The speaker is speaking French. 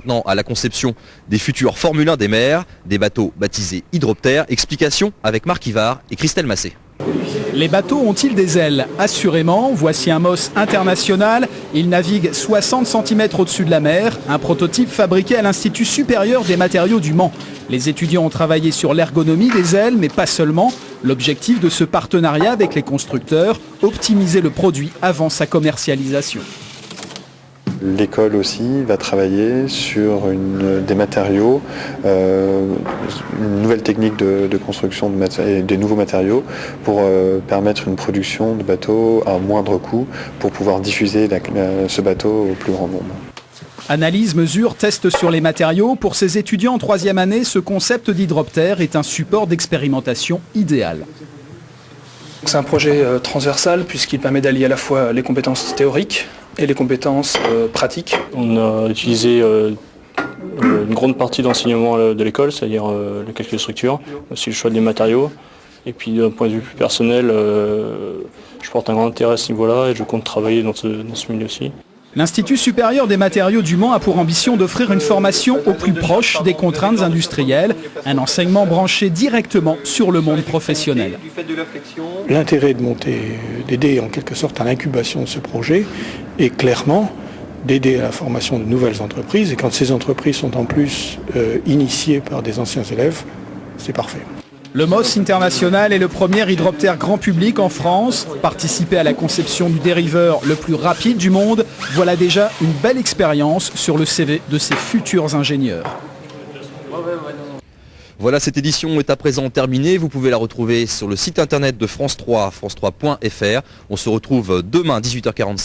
Maintenant à la conception des futurs Formule 1 des mers, des bateaux baptisés hydroptères. Explication avec Marc Ivard et Christelle Massé. Les bateaux ont-ils des ailes? Assurément, voici un MOS international. Il navigue 60 cm au-dessus de la mer, un prototype fabriqué à l'Institut supérieur des matériaux du Mans. Les étudiants ont travaillé sur l'ergonomie des ailes, mais pas seulement. L'objectif de ce partenariat avec les constructeurs, optimiser le produit avant sa commercialisation. L'école aussi va travailler sur des matériaux, une nouvelle technique de construction des nouveaux matériaux pour permettre une production de bateaux à moindre coût pour pouvoir diffuser ce bateau au plus grand nombre. Analyse, mesure, test sur les matériaux. Pour ces étudiants en troisième année, ce concept d'hydroptère est un support d'expérimentation idéal. C'est un projet transversal puisqu'il permet d'allier à la fois les compétences théoriques et les compétences pratiques. On a utilisé une grande partie d'enseignement de l'école, c'est-à-dire le calcul de structure, aussi le choix des matériaux. Et puis d'un point de vue plus personnel, je porte un grand intérêt à ce niveau-là et je compte travailler dans ce milieu aussi. L'Institut supérieur des matériaux du Mans a pour ambition d'offrir une formation au plus proche des contraintes industrielles, un enseignement branché directement sur le monde professionnel. L'intérêt d'aider en quelque sorte à l'incubation de ce projet est clairement d'aider à la formation de nouvelles entreprises. Et quand ces entreprises sont en plus initiées par des anciens élèves, c'est parfait. Le MOS International est le premier hydroptère grand public en France. Participer à la conception du dériveur le plus rapide du monde, voilà déjà une belle expérience sur le CV de ces futurs ingénieurs. Voilà, cette édition est à présent terminée. Vous pouvez la retrouver sur le site internet de France 3, france3.fr. On se retrouve demain 18h45.